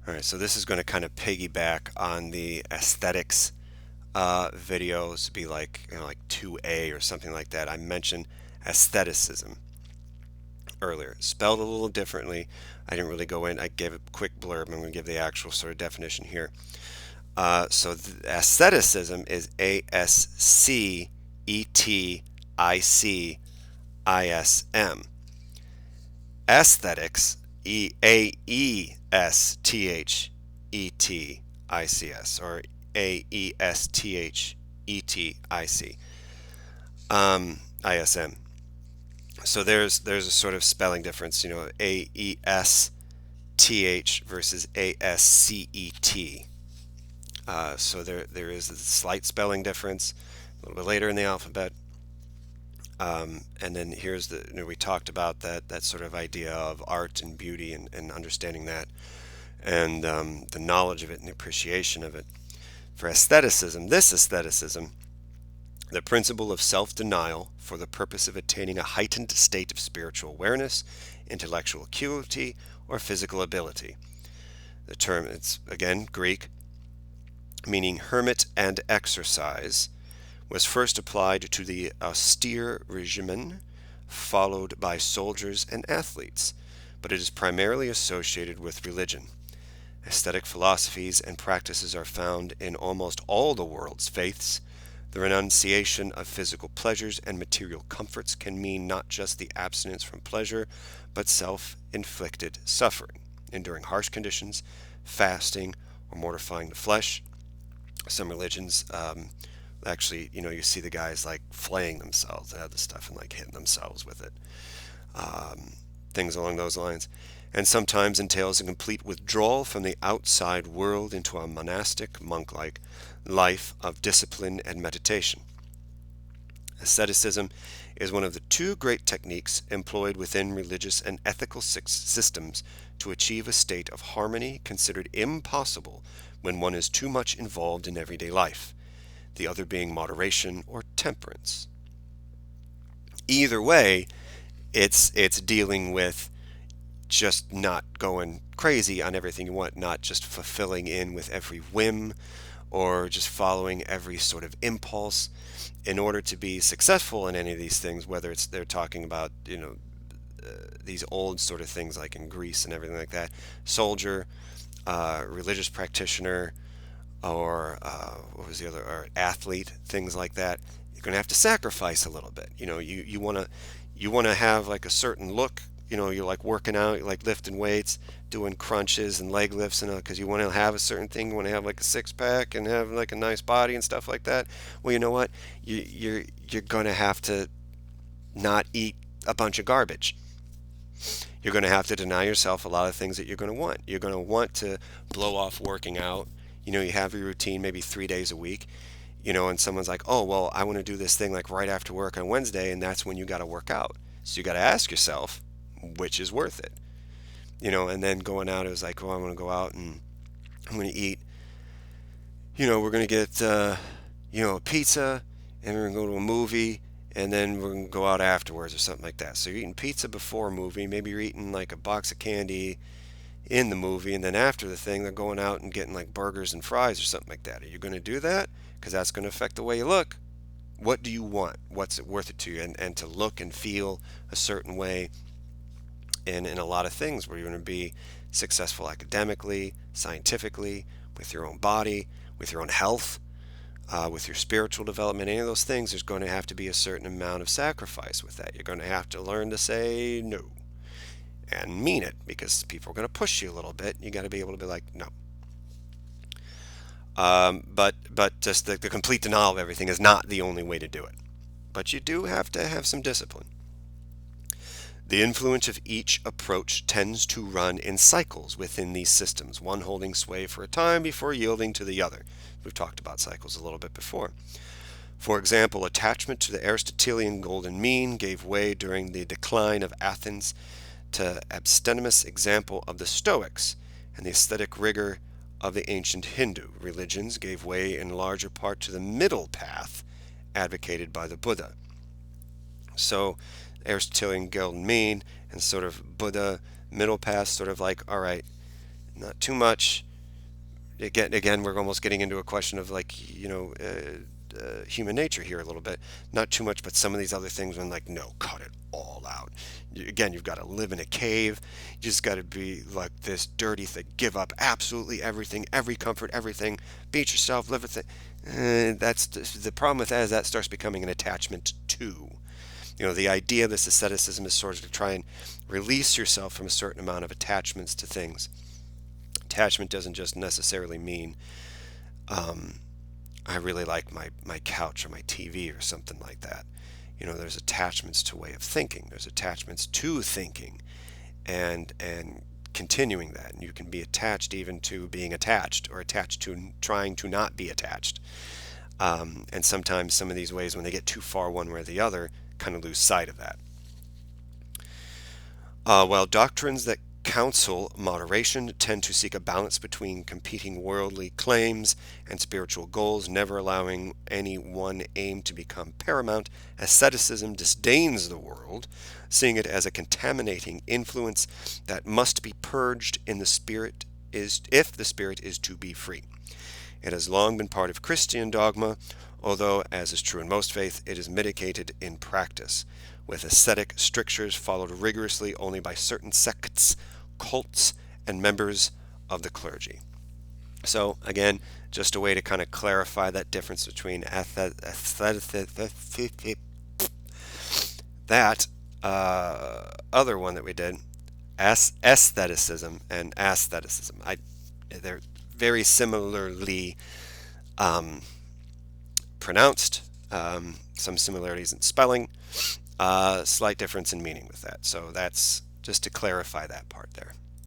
All right, so this is going to kind of piggyback on the aesthetics videos, be like like 2A or something like that. I mentioned asceticism earlier, spelled a little differently. I didn't really go in. I gave a quick blurb. I'm going to give the actual sort of definition here. Asceticism is Asceticism. Aesthetics, Aesthetics, or Aesthetic, ISM. So there's a sort of spelling difference, AESTH versus ASCET. So there is a slight spelling difference a little bit later in the alphabet. And then here's we talked about that sort of idea of art and beauty and understanding that, and the knowledge of it and the appreciation of it. For aestheticism, the principle of self-denial for the purpose of attaining a heightened state of spiritual awareness, intellectual acuity, or physical ability. The term, it's again Greek, meaning hermit and exercise, was first applied to the austere regimen, followed by soldiers and athletes, but it is primarily associated with religion. Aesthetic philosophies and practices are found in almost all the world's faiths. The renunciation of physical pleasures and material comforts can mean not just the abstinence from pleasure, but self-inflicted suffering, enduring harsh conditions, fasting, or mortifying the flesh. Some religions actually, you see the guys like flaying themselves and other stuff and like hitting themselves with it. Things along those lines. And sometimes entails a complete withdrawal from the outside world into a monastic, monk-like life of discipline and meditation. Asceticism is one of the two great techniques employed within religious and ethical systems to achieve a state of harmony considered impossible when one is too much involved in everyday life, the other being moderation or temperance. Either way, it's dealing with just not going crazy on everything you want, not just fulfilling in with every whim or just following every sort of impulse. In order to be successful in any of these things, whether it's they're talking about, these old sort of things like in Greece and everything like that, soldier, religious practitioner, or what was the other, or athlete, things like that, you're going to have to sacrifice a little bit. You want to have like a certain look. You're like working out, you're like lifting weights, doing crunches and leg lifts, and because you want to have a certain thing, you want to have like a six pack and have like a nice body and stuff like that. Well, you know what? You're going to have to not eat a bunch of garbage. You're going to have to deny yourself a lot of things that you're going to want. You're going to want to blow off working out. You have your routine maybe 3 days a week. And someone's like, oh, well, I want to do this thing like right after work on Wednesday, and that's when you got to work out. So you got to ask yourself, which is worth it? And then going out, it was like, well, I'm going to go out and I'm going to eat, we're going to get, a pizza, and we're going to go to a movie, and then we're going to go out afterwards or something like that. So you're eating pizza before a movie, maybe you're eating like a box of candy in the movie, and then after the thing, they're going out and getting like burgers and fries or something like that. Are you going to do that? Because that's going to affect the way you look. What do you want? What's it worth it to you? And to look and feel a certain way in a lot of things where you're going to be successful academically, scientifically, with your own body, with your own health, with your spiritual development, any of those things, there's going to have to be a certain amount of sacrifice with that. You're going to have to learn to say no and mean it, because people are going to push you a little bit. You got to be able to be like, no. But just the complete denial of everything is not the only way to do it. But you do have to have some discipline. The influence of each approach tends to run in cycles within these systems, one holding sway for a time before yielding to the other. We've talked about cycles a little bit before. For example, attachment to the Aristotelian golden mean gave way during the decline of Athens to abstemious example of the Stoics, and the aesthetic rigor of the ancient Hindu religions gave way in larger part to the middle path advocated by the Buddha. So Aristotelian golden mean and sort of Buddha middle path, sort of like, all right, not too much. Again, we're almost getting into a question of like, human nature here a little bit. Not too much, but some of these other things, I'm like, no, cut it all out. Again, you've got to live in a cave. You just got to be like this dirty thing. Give up absolutely everything, every comfort, everything. Beat yourself, live with it. That's the problem with that is that starts becoming an attachment to. The idea of this asceticism is sort of to try and release yourself from a certain amount of attachments to things. Attachment doesn't just necessarily mean I really like my couch or my TV or something like that. There's attachments to way of thinking. There's attachments to thinking and continuing that. And you can be attached even to being attached or attached to trying to not be attached. And sometimes some of these ways, when they get too far one way or the other, kind of lose sight of that. While doctrines that counsel moderation tend to seek a balance between competing worldly claims and spiritual goals, never allowing any one aim to become paramount, asceticism disdains the world, seeing it as a contaminating influence that must be purged in the spirit if the spirit is to be free. It has long been part of Christian dogma, although, as is true in most faith, it is mitigated in practice, with ascetic strictures followed rigorously only by certain sects, cults, and members of the clergy. So, again, just a way to kind of clarify that difference between that other one that we did, aestheticism and asceticism. They're very similarly pronounced, some similarities in spelling, slight difference in meaning with that. So that's just to clarify that part there.